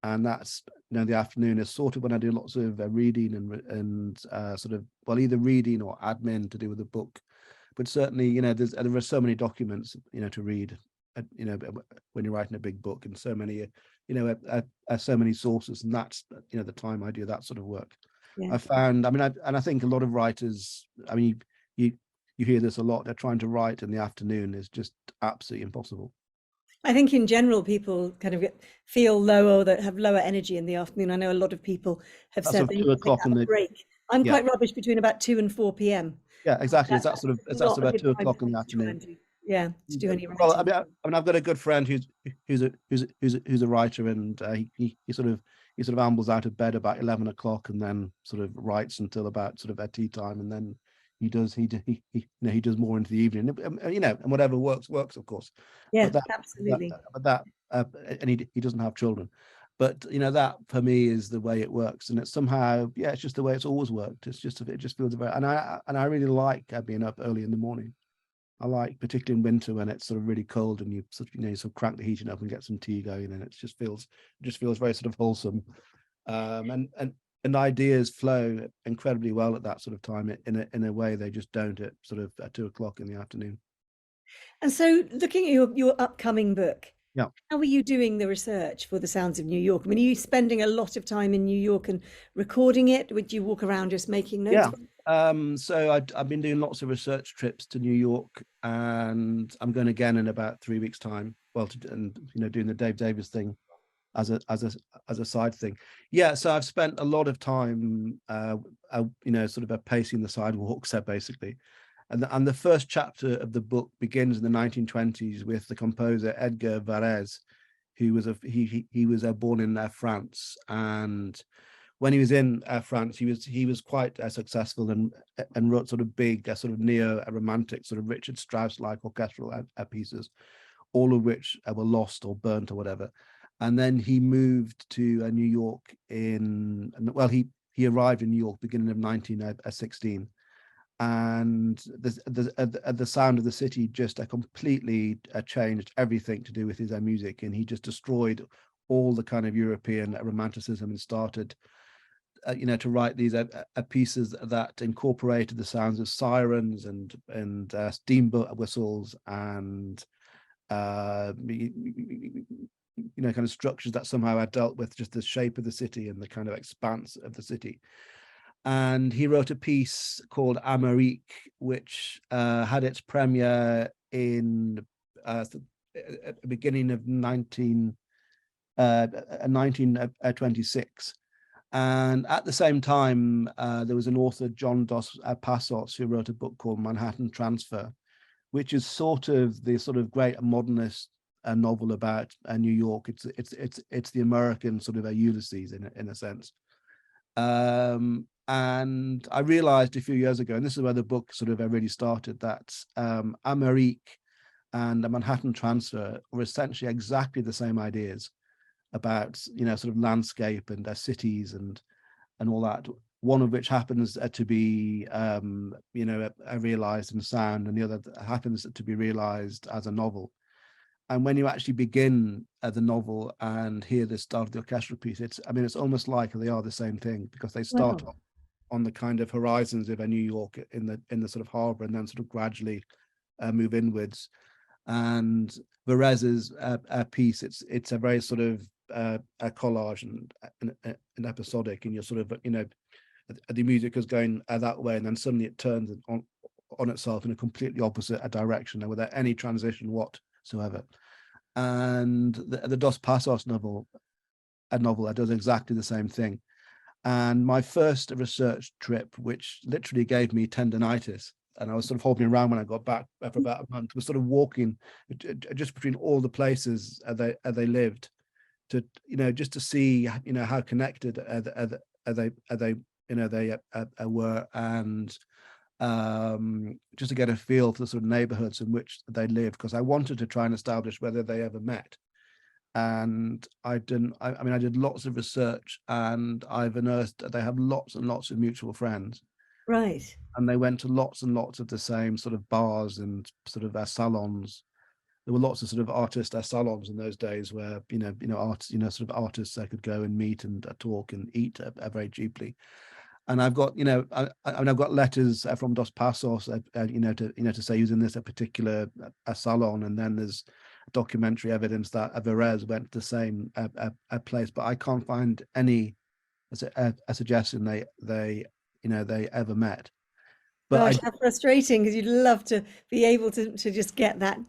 and that's the afternoon is sort of when I do lots of reading and sort of, well, either reading or admin to do with the book. But certainly, there are so many documents to read. When you're writing a big book, and so many so many sources, and that's the time I do that sort of work. Yeah. I found, I think a lot of writers, I mean, you hear this a lot, they're trying to write in the afternoon is just absolutely impossible. I think in general, people kind of feel lower, that have lower energy in the afternoon. I know a lot of people have That's said sort they of need 2 to take o'clock in that the break. I'm yeah quite rubbish between about 2 and 4 p.m. yeah exactly. That- That's not a about good 2 time o'clock in the to try afternoon. and to do any Well, writing. I've got a good friend who's a writer, and he sort of ambles out of bed about 11 o'clock, and then sort of writes until about sort of at tea time, and then he does more into the evening, and whatever works, of course. Yeah, But absolutely. and he doesn't have children, but that for me is the way it works, and it's somehow it's just the way it's always worked. It just feels very, and I really like being up early in the morning. I like, particularly in winter when it's sort of really cold and you sort of, you sort of crank the heating up and get some tea going, and it just feels very sort of wholesome. And ideas flow incredibly well at that sort of time in a way they just don't at sort of at 2 o'clock in the afternoon. And so, looking at your upcoming book, Yeah. how are you doing the research for The Sounds of New York? I mean, are you spending a lot of time in New York and recording it? Would you walk around just making notes? Yeah. So I've been doing lots of research trips to New York, and I'm going again in about 3 weeks' time. Well, and doing the Dave Davis thing as a side thing. Yeah. So I've spent a lot of time, sort of pacing the sidewalks, basically. And the first chapter of the book begins in the 1920s with the composer Edgar Varese, who was he was born in France, and when he was in France, he was quite successful and wrote sort of big, sort of neo-romantic, sort of Richard Strauss-like orchestral pieces, all of which were lost or burnt or whatever. And then he moved to New York he arrived in New York beginning of 1916, and the sound of the city just completely changed everything to do with his music, and he just destroyed all the kind of European romanticism and started to write these pieces that incorporated the sounds of sirens and steamboat whistles and kind of structures that somehow had dealt with just the shape of the city and the kind of expanse of the city. And he wrote a piece called Amérique, which had its premiere in the beginning of 1926. And at the same time, there was an author, John Dos Passos, who wrote a book called Manhattan Transfer, which is sort of the sort of great modernist novel about New York. It's the American sort of Ulysses in a sense. And I realized a few years ago, and this is where the book sort of really started, that Amérique and the Manhattan Transfer were essentially exactly the same ideas about sort of landscape and cities and all that, one of which happens to be realized in sound, and the other happens to be realized as a novel. And when you actually begin the novel and hear the start of the orchestral piece, it's almost like they are the same thing, because they start on the kind of horizons of New York in the sort of harbor, and then sort of gradually move inwards. And Varese's piece, it's a very sort of a collage and episodic, and you're sort of the music is going that way, and then suddenly it turns on itself in a completely opposite direction, and without any transition whatsoever. And the Dos Passos novel that does exactly the same thing. And my first research trip, which literally gave me tendonitis, and I was sort of hobbling around when I got back for about a month, was sort of walking just between all the places they lived, to just to see how connected they were, and just to get a feel for the sort of neighborhoods in which they lived, because I wanted to try and establish whether they ever met. And I didn't. I did lots of research, and I've unearthed that they have lots and lots of mutual friends. Right. And they went to lots and lots of the same sort of bars and sort of salons. There were lots of sort of artist salons in those days where sort of artists could go and meet and talk and eat very cheaply. And I've got I've got letters from Dos Passos to say he was in this particular salon, and then there's documentary evidence that Varese went to the same place, but I can't find any a suggestion they ever met. But Gosh, how frustrating, because you'd love to be able to just get that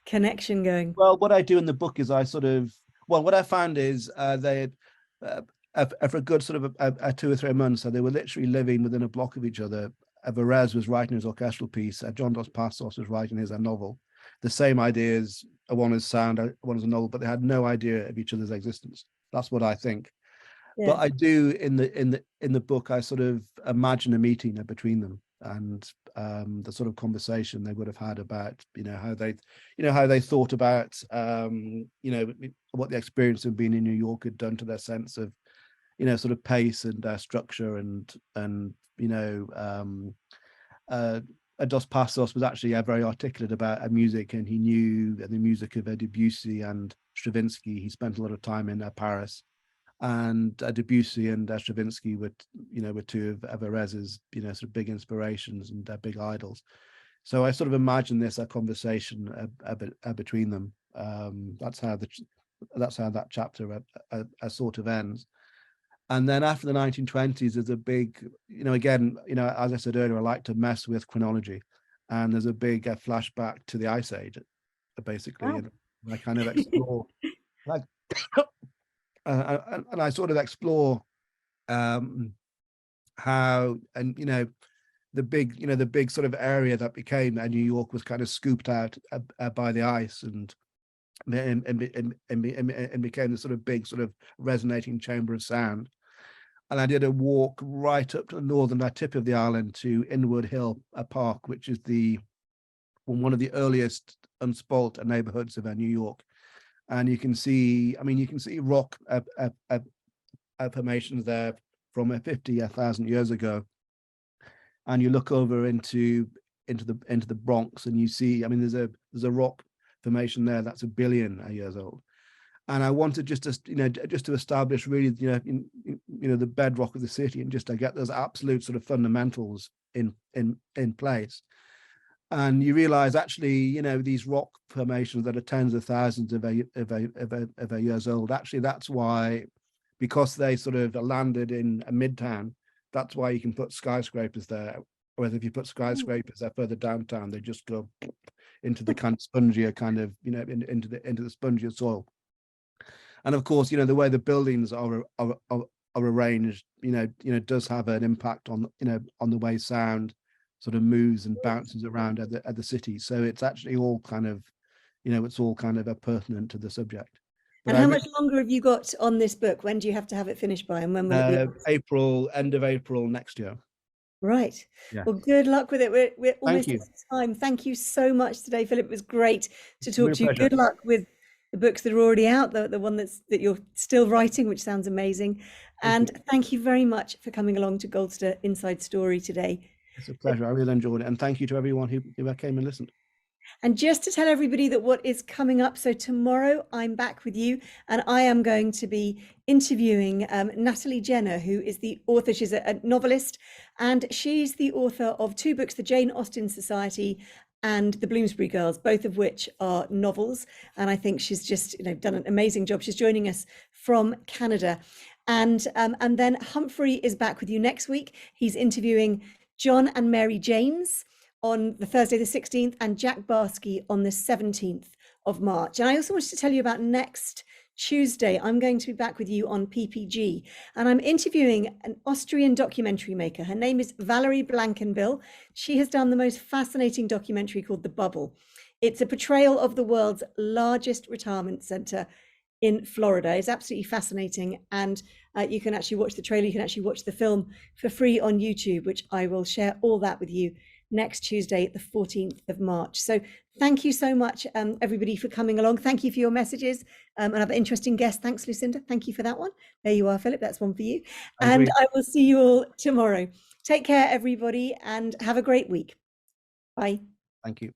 connection going. well, what I do in the book is what I found is they had for a good sort of 2 or 3 months, so they were literally living within a block of each other. Varese was writing his orchestral piece, John Dos Passos was writing his novel. The same ideas, one is sound, one is a novel, but they had no idea of each other's existence. That's what I think. Yeah. But I do in the book, I sort of imagine a meeting between them, and the sort of conversation they would have had about how they thought about what the experience of being in New York had done to their sense of sort of pace and structure and Dos Passos was actually very articulate about music, and he knew the music of Debussy and Stravinsky. He spent a lot of time in Paris, and Debussy and Stravinsky were two of Erez's sort of big inspirations and big idols. So I sort of imagine this a conversation between them. That's how that chapter sort of ends. And then after the 1920s, there's a big, again, as I said earlier, I like to mess with chronology, and there's a big flashback to the Ice Age, basically, Wow. and I kind of explore, like, and I sort of explore how, and the big sort of area that became New York was kind of scooped out by the ice, and became the sort of big sort of resonating chamber of sound. And I did a walk right up to the northern tip of the island to Inwood Hill Park, which is one of the earliest unspoilt neighborhoods of New York. And you can see rock formations there from 50,000 years ago. And you look over into the Bronx, and you see, there's a rock formation there that's 1 billion years old. And I wanted just to establish really, the bedrock of the city, and just to get those absolute sort of fundamentals in place. And you realize, actually, these rock formations that are tens of thousands of years old, actually, that's why, because they sort of landed in a midtown, that's why you can put skyscrapers there. Whereas if you put skyscrapers there further downtown, they just go into the kind of spongier into the spongier soil. And of course, the way the buildings are arranged, does have an impact on the way sound sort of moves and bounces around at the city. So it's actually all kind of, it's all kind of pertinent to the subject. But And how much longer have you got on this book? When do you have to have it finished by, and when will it be? End of April next year. Right. Yeah. Well, good luck with it. We're almost out of time. Thank you so much today, Philip. It was great to talk to you. Good luck with the books that are already out, the one that you're still writing, which sounds amazing. And thank you very much for coming along to Goldster Inside Story today. It's a pleasure. I really enjoyed it. And thank you to everyone who came and listened. And just to tell everybody that what is coming up, so tomorrow I'm back with you, and I am going to be interviewing Natalie Jenner, who is the author. She's a novelist, and she's the author of 2 books, The Jane Austen Society and The Bloomsbury Girls, both of which are novels. And I think she's just done an amazing job. She's joining us from Canada. And then Humphrey is back with you next week. He's interviewing John and Mary James on the Thursday the 16th, and Jack Barsky on the 17th of March. And I also wanted to tell you about next Tuesday. I'm going to be back with you on PPG, and I'm interviewing an Austrian documentary maker. Her name is Valerie Blankenbill. She has done the most fascinating documentary called The Bubble. It's a portrayal of the world's largest retirement center in Florida. It's absolutely fascinating, and you can actually watch the trailer. You can actually watch the film for free on YouTube, which I will share all that with you next Tuesday, the 14th of March. So thank you so much, everybody, for coming along. Thank you for your messages. Another interesting guest. Thanks, Lucinda. Thank you for that one. There you are, Philip. That's one for you. And I will see you all tomorrow. Take care, everybody, and have a great week. Bye. Thank you.